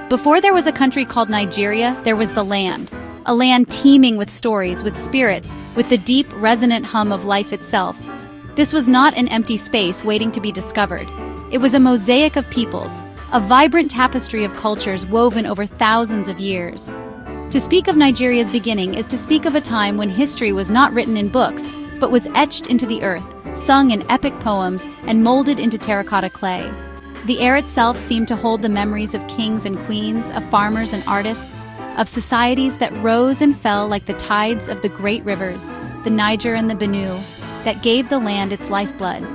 Before there was a country called Nigeria, there was the land. A land teeming with stories, with spirits, with the deep, resonant hum of life itself. This was not an empty space waiting to be discovered. It was a mosaic of peoples, a vibrant tapestry of cultures woven over thousands of years. To speak of Nigeria's beginning is to speak of a time when history was not written in books, but was etched into the earth, sung in epic poems, and molded into terracotta clay. The air itself seemed to hold the memories of kings and queens, of farmers and artists, of societies that rose and fell like the tides of the great rivers, the Niger and the Benue, that gave the land its lifeblood.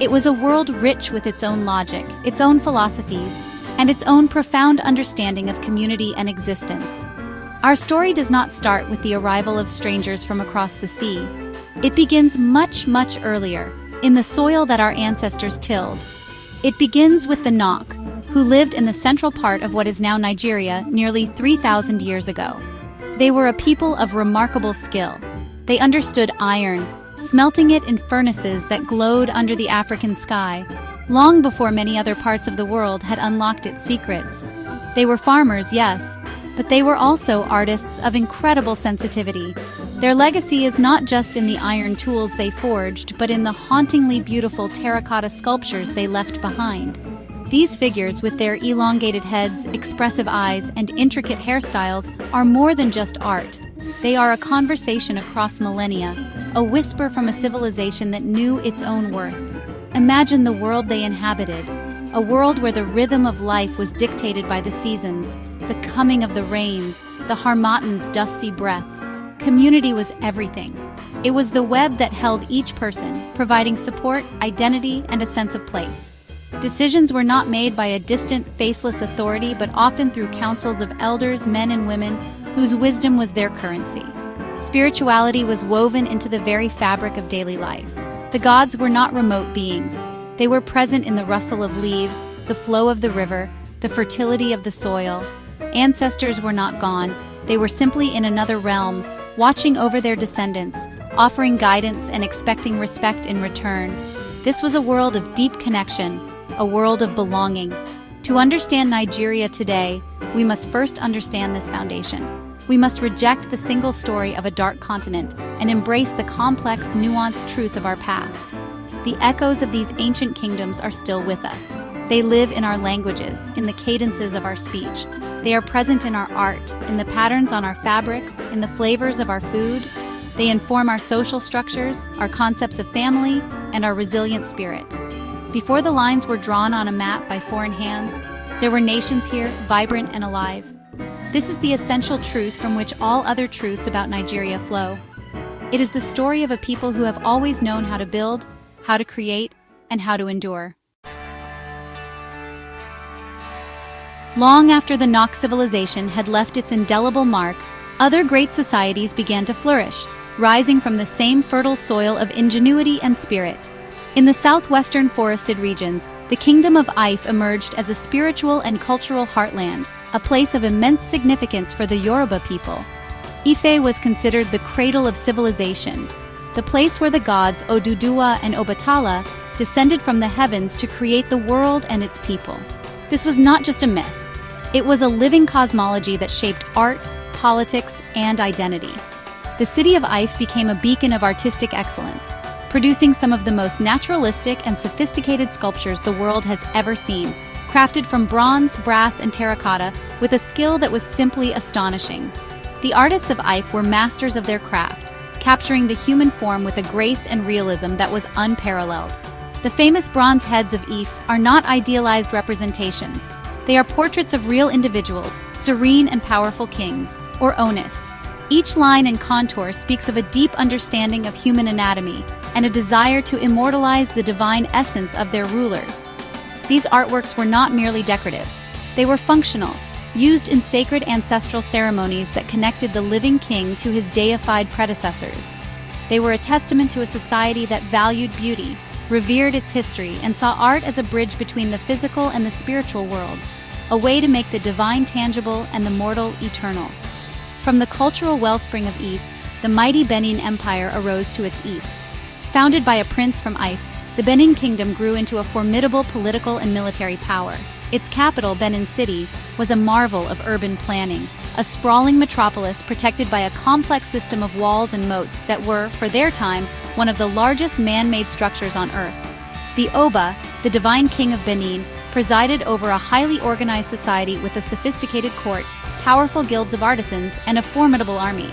It was a world rich with its own logic, its own philosophies, and its own profound understanding of community and existence. Our story does not start with the arrival of strangers from across the sea. It begins much, much earlier, in the soil that our ancestors tilled. It begins with the Nok, who lived in the central part of what is now Nigeria nearly 3,000 years ago. They were a people of remarkable skill. They understood iron, smelting it in furnaces that glowed under the African sky, long before many other parts of the world had unlocked its secrets. They were farmers, yes, but they were also artists of incredible sensitivity. Their legacy is not just in the iron tools they forged, but in the hauntingly beautiful terracotta sculptures they left behind. These figures, with their elongated heads, expressive eyes, and intricate hairstyles, are more than just art. They are a conversation across millennia, a whisper from a civilization that knew its own worth. Imagine the world they inhabited, a world where the rhythm of life was dictated by the seasons, the coming of the rains, the harmattan's dusty breath. Community was everything. It was the web that held each person, providing support, identity, and a sense of place. Decisions were not made by a distant, faceless authority, but often through councils of elders, men and women, whose wisdom was their currency. Spirituality was woven into the very fabric of daily life. The gods were not remote beings. They were present in the rustle of leaves, the flow of the river, the fertility of the soil. Ancestors were not gone. They were simply in another realm, watching over their descendants, offering guidance and expecting respect in return. This was a world of deep connection, a world of belonging. To understand Nigeria today, we must first understand this foundation. We must reject the single story of a dark continent and embrace the complex, nuanced truth of our past. The echoes of these ancient kingdoms are still with us. They live in our languages, in the cadences of our speech. They are present in our art, in the patterns on our fabrics, in the flavors of our food. They inform our social structures, our concepts of family, and our resilient spirit. Before the lines were drawn on a map by foreign hands, there were nations here, vibrant and alive. This is the essential truth from which all other truths about Nigeria flow. It is the story of a people who have always known how to build, how to create, and how to endure. Long after the Nok civilization had left its indelible mark, other great societies began to flourish, rising from the same fertile soil of ingenuity and spirit. In the southwestern forested regions, the Kingdom of Ife emerged as a spiritual and cultural heartland, a place of immense significance for the Yoruba people. Ife was considered the cradle of civilization, the place where the gods Oduduwa and Obatala descended from the heavens to create the world and its people. This was not just a myth. It was a living cosmology that shaped art, politics, and identity. The city of Ife became a beacon of artistic excellence, producing some of the most naturalistic and sophisticated sculptures the world has ever seen, crafted from bronze, brass, and terracotta with a skill that was simply astonishing. The artists of Ife were masters of their craft, capturing the human form with a grace and realism that was unparalleled. The famous bronze heads of Ife are not idealized representations. They are portraits of real individuals, serene and powerful kings, or onis. Each line and contour speaks of a deep understanding of human anatomy and a desire to immortalize the divine essence of their rulers. These artworks were not merely decorative. They were functional, used in sacred ancestral ceremonies that connected the living king to his deified predecessors. They were a testament to a society that valued beauty, revered its history, and saw art as a bridge between the physical and the spiritual worlds, a way to make the divine tangible and the mortal eternal. From the cultural wellspring of Ife, the mighty Benin Empire arose to its east. Founded by a prince from Ife, the Benin Kingdom grew into a formidable political and military power. Its capital, Benin City, was a marvel of urban planning, a sprawling metropolis protected by a complex system of walls and moats that were, for their time, one of the largest man-made structures on Earth. The Oba, the divine king of Benin, presided over a highly organized society with a sophisticated court, powerful guilds of artisans, and a formidable army.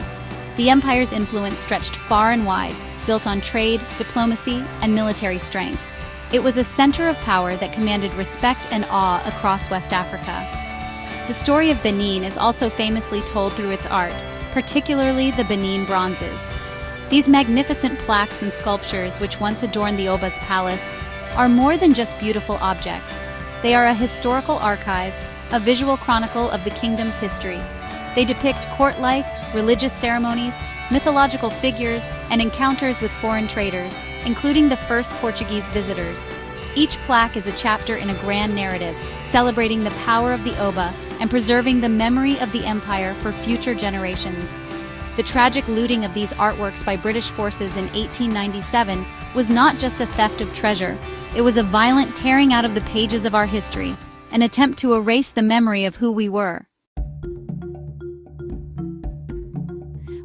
The empire's influence stretched far and wide, built on trade, diplomacy, and military strength. It was a center of power that commanded respect and awe across West Africa. The story of Benin is also famously told through its art, particularly the Benin bronzes. These magnificent plaques and sculptures which once adorned the Oba's palace are more than just beautiful objects. They are a historical archive, a visual chronicle of the kingdom's history. They depict court life, religious ceremonies, mythological figures, and encounters with foreign traders, including the first Portuguese visitors. Each plaque is a chapter in a grand narrative, celebrating the power of the Oba and preserving the memory of the empire for future generations. The tragic looting of these artworks by British forces in 1897 was not just a theft of treasure, it was a violent tearing out of the pages of our history, an attempt to erase the memory of who we were.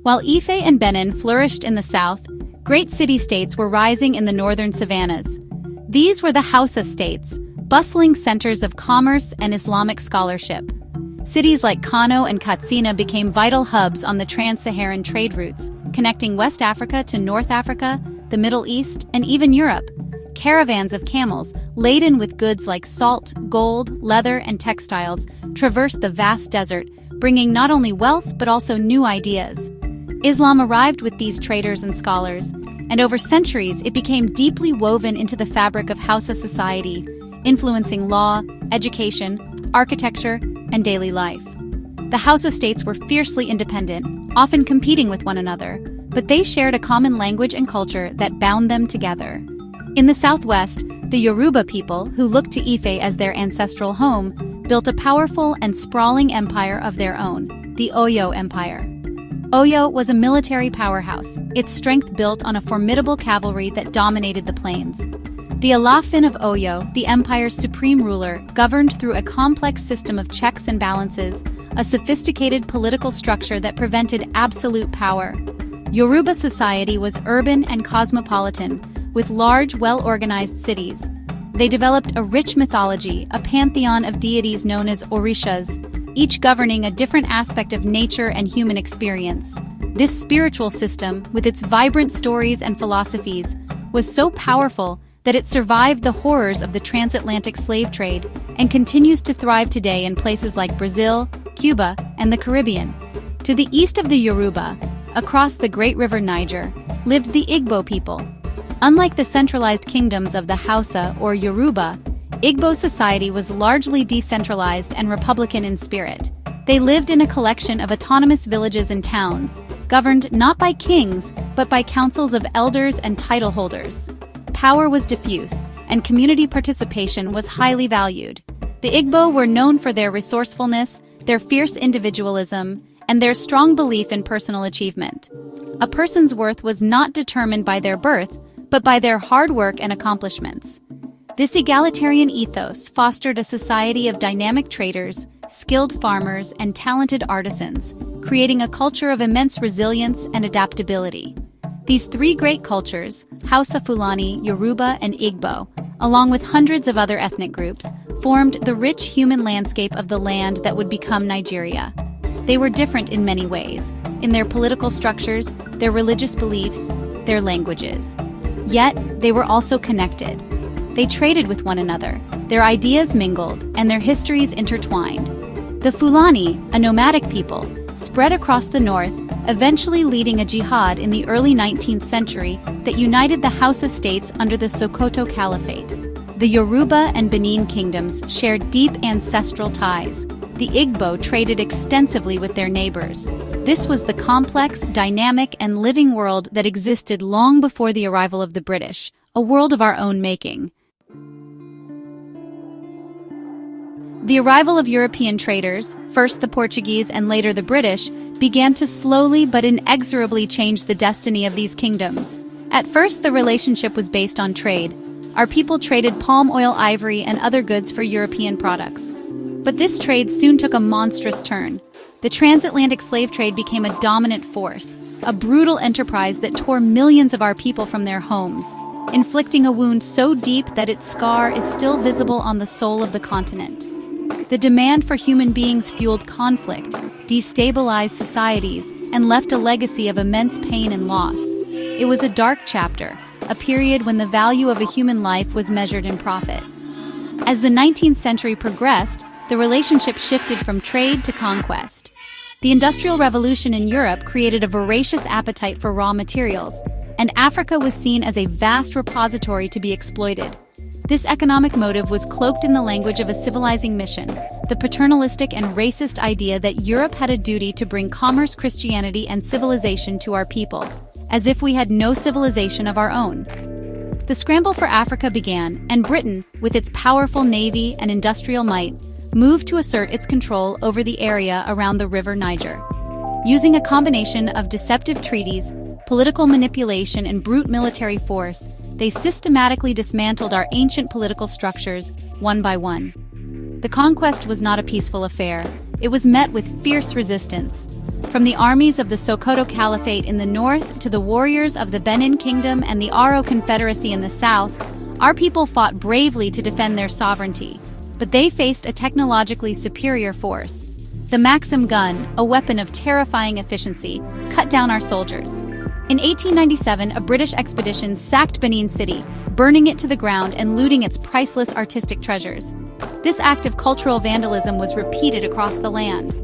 While Ife and Benin flourished in the south, great city-states were rising in the northern savannas. These were the Hausa states, bustling centers of commerce and Islamic scholarship. Cities like Kano and Katsina became vital hubs on the trans-Saharan trade routes, connecting West Africa to North Africa, the Middle East, and even Europe. Caravans of camels, laden with goods like salt, gold, leather, and textiles, traversed the vast desert, bringing not only wealth but also new ideas. Islam arrived with these traders and scholars, and over centuries it became deeply woven into the fabric of Hausa society, influencing law, education, architecture, and daily life. The Hausa states were fiercely independent, often competing with one another, but they shared a common language and culture that bound them together. In the southwest, the Yoruba people, who looked to Ife as their ancestral home, built a powerful and sprawling empire of their own, the Oyo Empire. Oyo was a military powerhouse, its strength built on a formidable cavalry that dominated the plains. The Alafin of Oyo, the empire's supreme ruler, governed through a complex system of checks and balances, a sophisticated political structure that prevented absolute power. Yoruba society was urban and cosmopolitan, with large, well-organized cities. They developed a rich mythology, a pantheon of deities known as Orishas, each governing a different aspect of nature and human experience. This spiritual system, with its vibrant stories and philosophies, was so powerful that it survived the horrors of the transatlantic slave trade and continues to thrive today in places like Brazil, Cuba, and the Caribbean. To the east of the Yoruba, across the great river Niger, lived the Igbo people. Unlike the centralized kingdoms of the Hausa or Yoruba, Igbo society was largely decentralized and republican in spirit. They lived in a collection of autonomous villages and towns, governed not by kings, but by councils of elders and title holders. Power was diffuse, and community participation was highly valued. The Igbo were known for their resourcefulness, their fierce individualism, and their strong belief in personal achievement. A person's worth was not determined by their birth, but by their hard work and accomplishments. This egalitarian ethos fostered a society of dynamic traders, skilled farmers, and talented artisans, creating a culture of immense resilience and adaptability. These three great cultures, Hausa Fulani, Yoruba, and Igbo, along with hundreds of other ethnic groups, formed the rich human landscape of the land that would become Nigeria. They were different in many ways, in their political structures, their religious beliefs, their languages. Yet, they were also connected. They traded with one another, their ideas mingled, and their histories intertwined. The Fulani, a nomadic people, spread across the north, eventually leading a jihad in the early 19th century that united the Hausa states under the Sokoto Caliphate. The Yoruba and Benin kingdoms shared deep ancestral ties. The Igbo traded extensively with their neighbors. This was the complex, dynamic, and living world that existed long before the arrival of the British, a world of our own making. The arrival of European traders, first the Portuguese and later the British, began to slowly but inexorably change the destiny of these kingdoms. At first, the relationship was based on trade. Our people traded palm oil, ivory, and other goods for European products. But this trade soon took a monstrous turn. The transatlantic slave trade became a dominant force, a brutal enterprise that tore millions of our people from their homes, inflicting a wound so deep that its scar is still visible on the soul of the continent. The demand for human beings fueled conflict, destabilized societies, and left a legacy of immense pain and loss. It was a dark chapter, a period when the value of a human life was measured in profit. As the 19th century progressed, the relationship shifted from trade to conquest. The Industrial Revolution in Europe created a voracious appetite for raw materials, and Africa was seen as a vast repository to be exploited. This economic motive was cloaked in the language of a civilizing mission, the paternalistic and racist idea that Europe had a duty to bring commerce, Christianity, and civilization to our people, as if we had no civilization of our own. The scramble for Africa began, and Britain, with its powerful navy and industrial might, moved to assert its control over the area around the River Niger. Using a combination of deceptive treaties, political manipulation, and brute military force, they systematically dismantled our ancient political structures, one by one. The conquest was not a peaceful affair. It was met with fierce resistance. From the armies of the Sokoto Caliphate in the north to the warriors of the Benin Kingdom and the Aro Confederacy in the south, our people fought bravely to defend their sovereignty. But they faced a technologically superior force. The Maxim gun, a weapon of terrifying efficiency, cut down our soldiers. In 1897, a British expedition sacked Benin City, burning it to the ground and looting its priceless artistic treasures. This act of cultural vandalism was repeated across the land.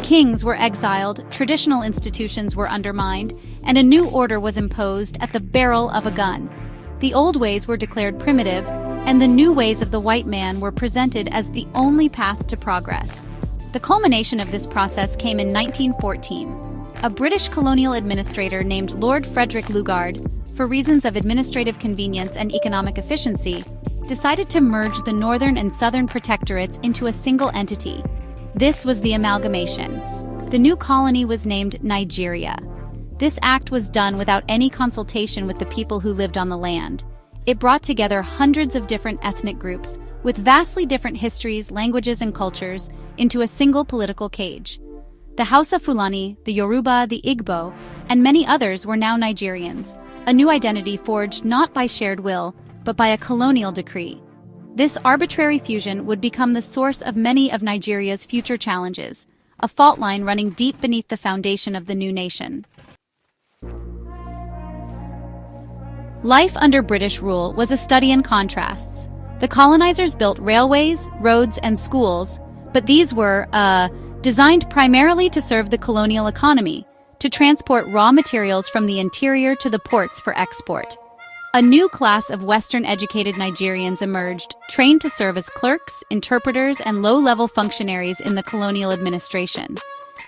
Kings were exiled, traditional institutions were undermined, and a new order was imposed at the barrel of a gun. The old ways were declared primitive, and the new ways of the white man were presented as the only path to progress. The culmination of this process came in 1914. A British colonial administrator named Lord Frederick Lugard, for reasons of administrative convenience and economic efficiency, decided to merge the northern and southern protectorates into a single entity. This was the amalgamation. The new colony was named Nigeria. This act was done without any consultation with the people who lived on the land. It brought together hundreds of different ethnic groups, with vastly different histories, languages, and cultures, into a single political cage. The Hausa Fulani, the Yoruba, the Igbo, and many others were now Nigerians, a new identity forged not by shared will, but by a colonial decree. This arbitrary fusion would become the source of many of Nigeria's future challenges, a fault line running deep beneath the foundation of the new nation. Life under British rule was a study in contrasts. The colonizers built railways, roads, and schools, but these were, designed primarily to serve the colonial economy, to transport raw materials from the interior to the ports for export. A new class of Western-educated Nigerians emerged, trained to serve as clerks, interpreters, and low-level functionaries in the colonial administration.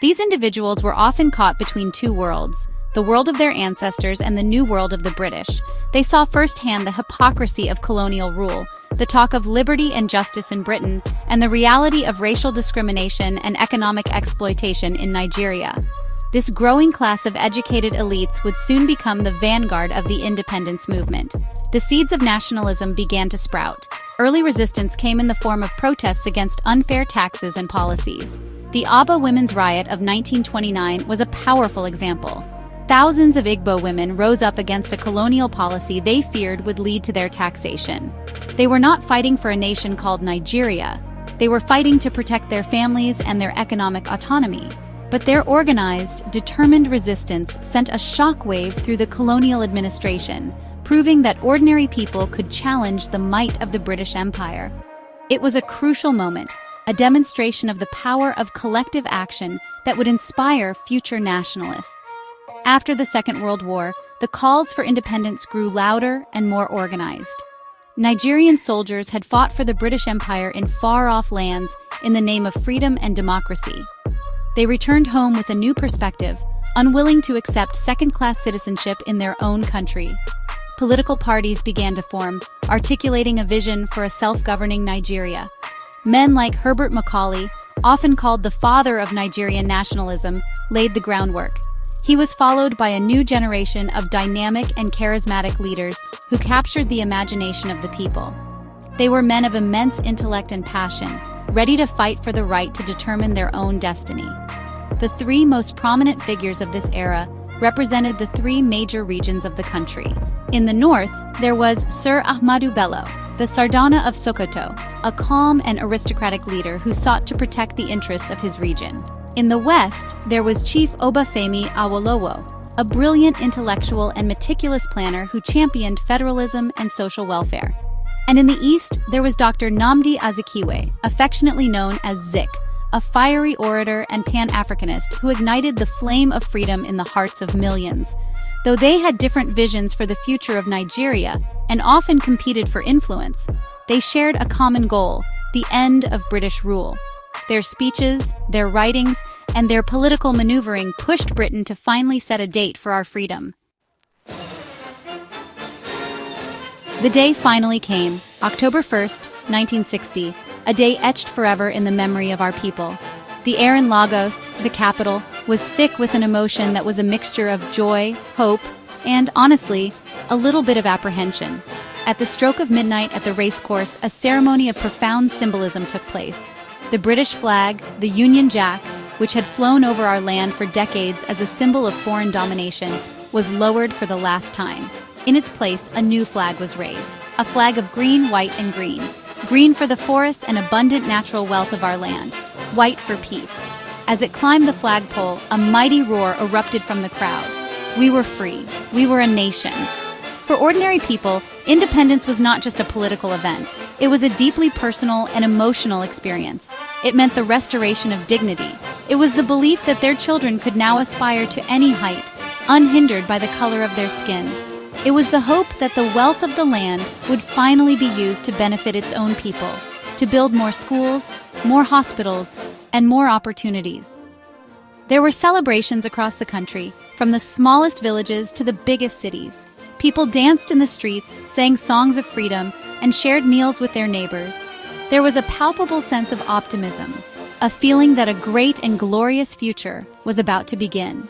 These individuals were often caught between two worlds, the world of their ancestors and the new world of the British. They saw firsthand the hypocrisy of colonial rule, the talk of liberty and justice in Britain, and the reality of racial discrimination and economic exploitation in Nigeria. This growing class of educated elites would soon become the vanguard of the independence movement. The seeds of nationalism began to sprout. Early resistance came in the form of protests against unfair taxes and policies. The Aba Women's Riot of 1929 was a powerful example. Thousands of Igbo women rose up against a colonial policy they feared would lead to their taxation. They were not fighting for a nation called Nigeria. They were fighting to protect their families and their economic autonomy. But their organized, determined resistance sent a shockwave through the colonial administration, proving that ordinary people could challenge the might of the British Empire. It was a crucial moment, a demonstration of the power of collective action that would inspire future nationalists. After the Second World War, the calls for independence grew louder and more organized. Nigerian soldiers had fought for the British Empire in far-off lands in the name of freedom and democracy. They returned home with a new perspective, unwilling to accept second-class citizenship in their own country. Political parties began to form, articulating a vision for a self-governing Nigeria. Men like Herbert Macaulay, often called the father of Nigerian nationalism, laid the groundwork. He was followed by a new generation of dynamic and charismatic leaders who captured the imagination of the people. They were men of immense intellect and passion, ready to fight for the right to determine their own destiny. The three most prominent figures of this era represented the three major regions of the country. In the north, there was Sir Ahmadu Bello, the Sardana of Sokoto, a calm and aristocratic leader who sought to protect the interests of his region. In the west, there was Chief Obafemi Awolowo, a brilliant intellectual and meticulous planner who championed federalism and social welfare. And in the east, there was Dr. Nnamdi Azikiwe, affectionately known as Zik, a fiery orator and Pan-Africanist who ignited the flame of freedom in the hearts of millions. Though they had different visions for the future of Nigeria and often competed for influence, they shared a common goal: the end of British rule. Their speeches, their writings, and their political maneuvering pushed Britain to finally set a date for our freedom. The day finally came, October 1st, 1960, a day etched forever in the memory of our people. The air in Lagos, the capital, was thick with an emotion that was a mixture of joy, hope, and, honestly, a little bit of apprehension. At the stroke of midnight at the racecourse, a ceremony of profound symbolism took place. The British flag, the Union Jack, which had flown over our land for decades as a symbol of foreign domination, was lowered for the last time. In its place, a new flag was raised, a flag of green, white, and green. Green for the forests and abundant natural wealth of our land, white for peace. As it climbed the flagpole, a mighty roar erupted from the crowd. We were free. We were a nation. For ordinary people, independence was not just a political event. It was a deeply personal and emotional experience. It meant the restoration of dignity. It was the belief that their children could now aspire to any height, unhindered by the color of their skin. It was the hope that the wealth of the land would finally be used to benefit its own people, to build more schools, more hospitals, and more opportunities. There were celebrations across the country, from the smallest villages to the biggest cities. People danced in the streets, sang songs of freedom, and shared meals with their neighbors. There was a palpable sense of optimism, a feeling that a great and glorious future was about to begin.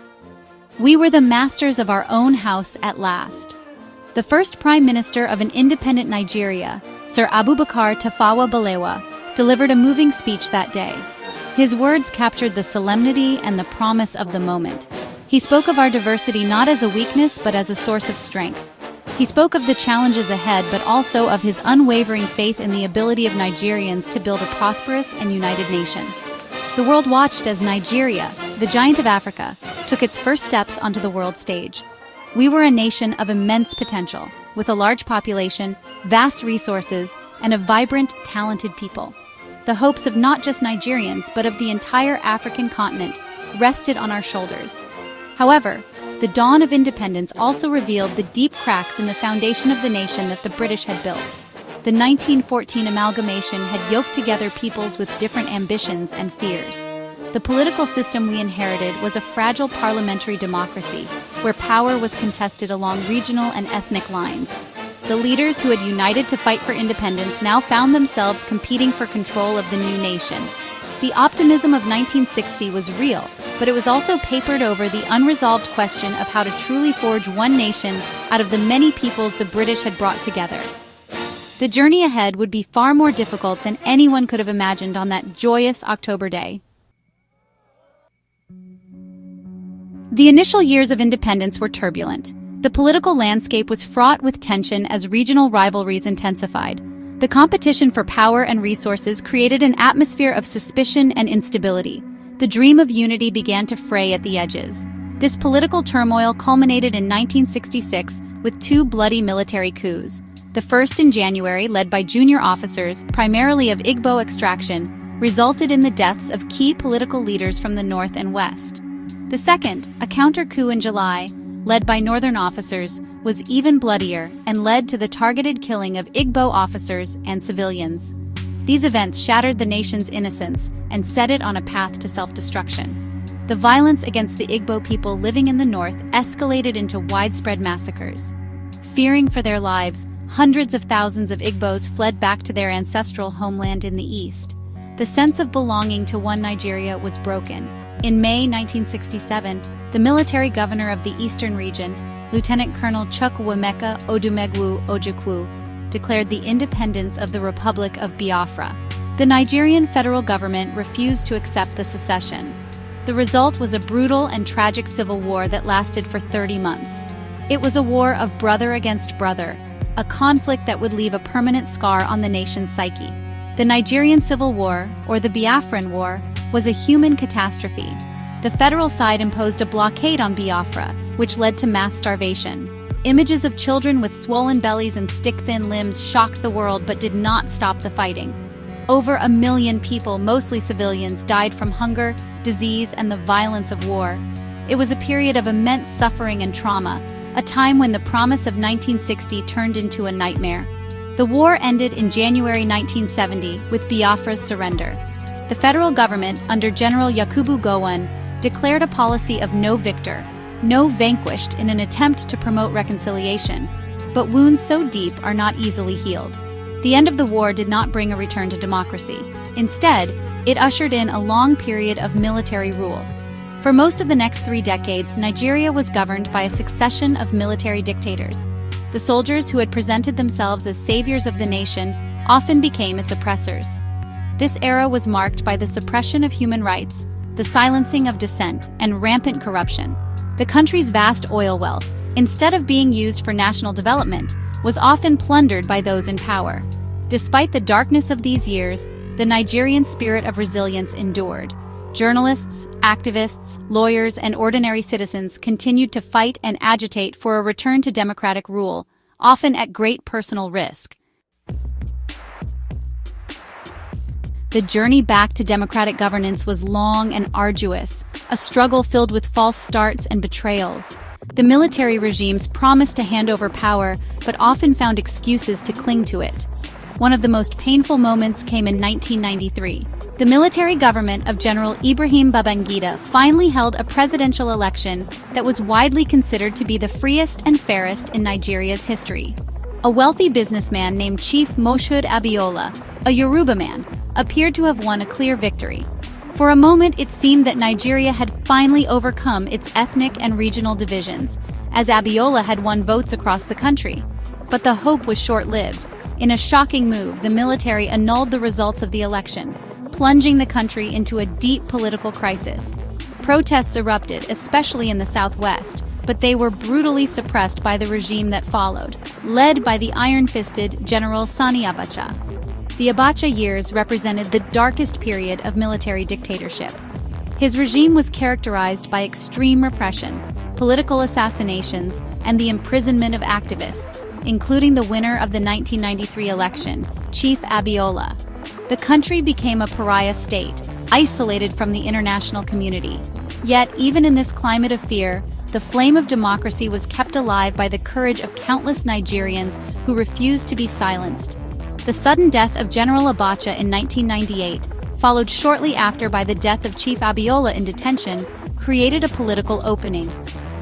We were the masters of our own house at last. The first Prime Minister of an independent Nigeria, Sir Abubakar Tafawa Balewa, delivered a moving speech that day. His words captured the solemnity and the promise of the moment. He spoke of our diversity not as a weakness but as a source of strength. He spoke of the challenges ahead but also of his unwavering faith in the ability of Nigerians to build a prosperous and united nation. The world watched as Nigeria, the giant of Africa, took its first steps onto the world stage. We were a nation of immense potential, with a large population, vast resources, and a vibrant, talented people. The hopes of not just Nigerians, but of the entire African continent, rested on our shoulders. However, the dawn of independence also revealed the deep cracks in the foundation of the nation that the British had built. The 1914 amalgamation had yoked together peoples with different ambitions and fears. The political system we inherited was a fragile parliamentary democracy, where power was contested along regional and ethnic lines. The leaders who had united to fight for independence now found themselves competing for control of the new nation. The optimism of 1960 was real, but it was also papered over the unresolved question of how to truly forge one nation out of the many peoples the British had brought together. The journey ahead would be far more difficult than anyone could have imagined on that joyous October day. The initial years of independence were turbulent. The political landscape was fraught with tension as regional rivalries intensified. The competition for power and resources created an atmosphere of suspicion and instability. The dream of unity began to fray at the edges. This political turmoil culminated in 1966 with two bloody military coups. The first in January, led by junior officers, primarily of Igbo extraction, resulted in the deaths of key political leaders from the north and west. The second, a counter-coup in July, led by northern officers, was even bloodier and led to the targeted killing of Igbo officers and civilians. These events shattered the nation's innocence and set it on a path to self-destruction. The violence against the Igbo people living in the north escalated into widespread massacres. Fearing for their lives, hundreds of thousands of Igbos fled back to their ancestral homeland in the east. The sense of belonging to one Nigeria was broken. In May 1967, the military governor of the Eastern region, Lieutenant Colonel Chukwuemeka Odumegwu Ojukwu, declared the independence of the Republic of Biafra. The Nigerian federal government refused to accept the secession. The result was a brutal and tragic civil war that lasted for 30 months. It was a war of brother against brother, a conflict that would leave a permanent scar on the nation's psyche. The Nigerian Civil War, or the Biafran War, was a human catastrophe. The federal side imposed a blockade on Biafra, which led to mass starvation. Images of children with swollen bellies and stick-thin limbs shocked the world but did not stop the fighting. Over 1 million people, mostly civilians, died from hunger, disease, and the violence of war. It was a period of immense suffering and trauma, a time when the promise of 1960 turned into a nightmare. The war ended in January 1970 with Biafra's surrender. The federal government, under General Yakubu Gowon, declared a policy of no victor, no vanquished in an attempt to promote reconciliation. But wounds so deep are not easily healed. The end of the war did not bring a return to democracy. Instead, it ushered in a long period of military rule. For most of the next 3 decades, Nigeria was governed by a succession of military dictators. The soldiers who had presented themselves as saviors of the nation often became its oppressors. This era was marked by the suppression of human rights, the silencing of dissent, and rampant corruption. The country's vast oil wealth, instead of being used for national development, was often plundered by those in power. Despite the darkness of these years, the Nigerian spirit of resilience endured. Journalists, activists, lawyers, and ordinary citizens continued to fight and agitate for a return to democratic rule, often at great personal risk. The journey back to democratic governance was long and arduous, a struggle filled with false starts and betrayals. The military regimes promised to hand over power, but often found excuses to cling to it. One of the most painful moments came in 1993. The military government of General Ibrahim Babangida finally held a presidential election that was widely considered to be the freest and fairest in Nigeria's history. A wealthy businessman named Chief Moshood Abiola, a Yoruba man, appeared to have won a clear victory. For a moment, it seemed that Nigeria had finally overcome its ethnic and regional divisions, as Abiola had won votes across the country. But the hope was short-lived. In a shocking move, the military annulled the results of the election, plunging the country into a deep political crisis. Protests erupted, especially in the southwest, but they were brutally suppressed by the regime that followed, led by the iron-fisted General Sani Abacha. The Abacha years represented the darkest period of military dictatorship. His regime was characterized by extreme repression, political assassinations, and the imprisonment of activists, including the winner of the 1993 election, Chief Abiola. The country became a pariah state, isolated from the international community. Yet, even in this climate of fear, the flame of democracy was kept alive by the courage of countless Nigerians who refused to be silenced. The sudden death of General Abacha in 1998, followed shortly after by the death of Chief Abiola in detention, created a political opening.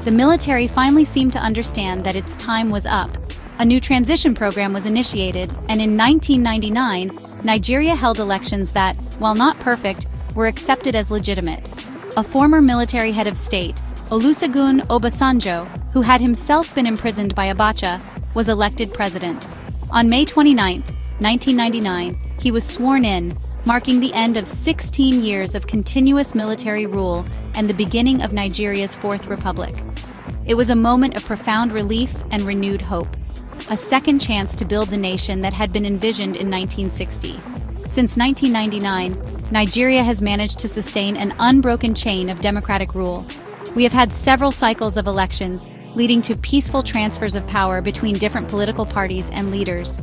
The military finally seemed to understand that its time was up. A new transition program was initiated, and in 1999, Nigeria held elections that, while not perfect, were accepted as legitimate. A former military head of state, Olusegun Obasanjo, who had himself been imprisoned by Abacha, was elected president. On May 29, 1999, he was sworn in, marking the end of 16 years of continuous military rule and the beginning of Nigeria's Fourth Republic. It was a moment of profound relief and renewed hope, a second chance to build the nation that had been envisioned in 1960. Since 1999, Nigeria has managed to sustain an unbroken chain of democratic rule. We have had several cycles of elections, leading to peaceful transfers of power between different political parties and leaders.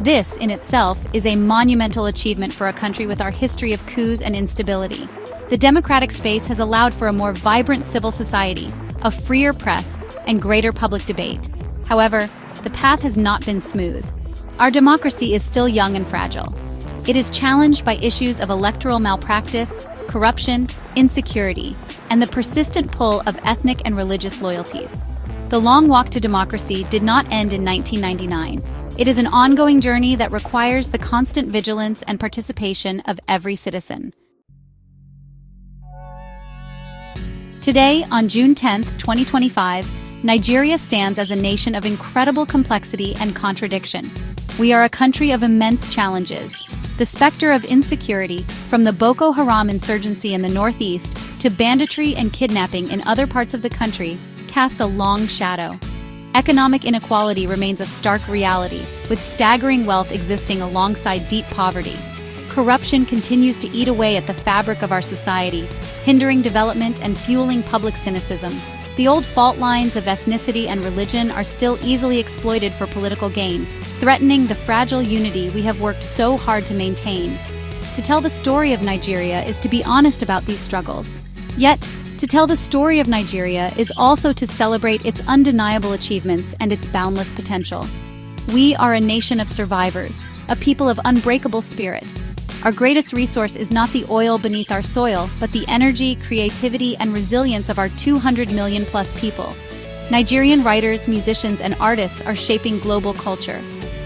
This, in itself, is a monumental achievement for a country with our history of coups and instability. The democratic space has allowed for a more vibrant civil society, a freer press, and greater public debate. However, the path has not been smooth. Our democracy is still young and fragile. It is challenged by issues of electoral malpractice, corruption, insecurity, and the persistent pull of ethnic and religious loyalties. The long walk to democracy did not end in 1999. It is an ongoing journey that requires the constant vigilance and participation of every citizen. Today, on June 10, 2025, Nigeria stands as a nation of incredible complexity and contradiction. We are a country of immense challenges. The specter of insecurity, from the Boko Haram insurgency in the northeast to banditry and kidnapping in other parts of the country, casts a long shadow. Economic inequality remains a stark reality, with staggering wealth existing alongside deep poverty. Corruption continues to eat away at the fabric of our society, hindering development and fueling public cynicism. The old fault lines of ethnicity and religion are still easily exploited for political gain, threatening the fragile unity we have worked so hard to maintain. To tell the story of Nigeria is to be honest about these struggles. Yet, to tell the story of Nigeria is also to celebrate its undeniable achievements and its boundless potential. We are a nation of survivors, a people of unbreakable spirit. Our greatest resource is not the oil beneath our soil, but the energy, creativity, and resilience of our 200 million-plus people. Nigerian writers, musicians, and artists are shaping global culture.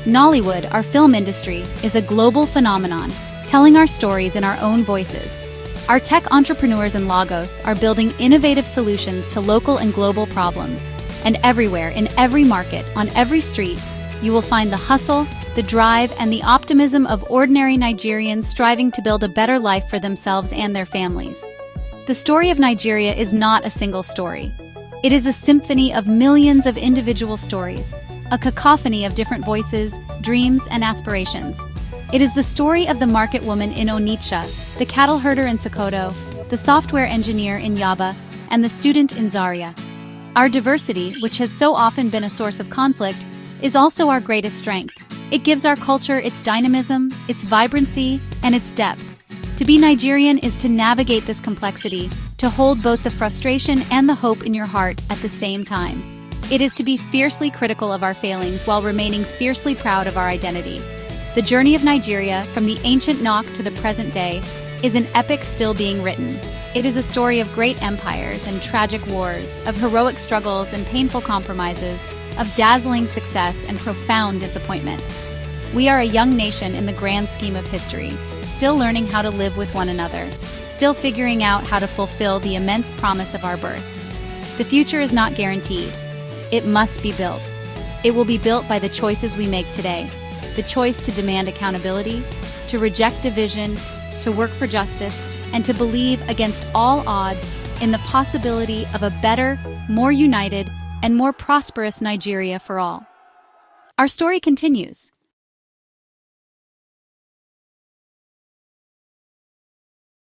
Nollywood, our film industry, is a global phenomenon, telling our stories in our own voices. Our tech entrepreneurs in Lagos are building innovative solutions to local and global problems. And everywhere, in every market, on every street, you will find the hustle, the drive, and the optimism of ordinary Nigerians striving to build a better life for themselves and their families. The story of Nigeria is not a single story. It is a symphony of millions of individual stories, a cacophony of different voices, dreams, and aspirations. It is the story of the market woman in Onitsha, the cattle herder in Sokoto, the software engineer in Yaba, and the student in Zaria. Our diversity, which has so often been a source of conflict, is also our greatest strength. It gives our culture its dynamism, its vibrancy, and its depth. To be Nigerian is to navigate this complexity, to hold both the frustration and the hope in your heart at the same time. It is to be fiercely critical of our failings while remaining fiercely proud of our identity. The journey of Nigeria, from the ancient Nok to the present day, is an epic still being written. It is a story of great empires and tragic wars, of heroic struggles and painful compromises, of dazzling success and profound disappointment. We are a young nation in the grand scheme of history, still learning how to live with one another, still figuring out how to fulfill the immense promise of our birth. The future is not guaranteed. It must be built. It will be built by the choices we make today. The choice to demand accountability, to reject division, to work for justice, and to believe against all odds in the possibility of a better, more united, and more prosperous Nigeria for all. Our story continues.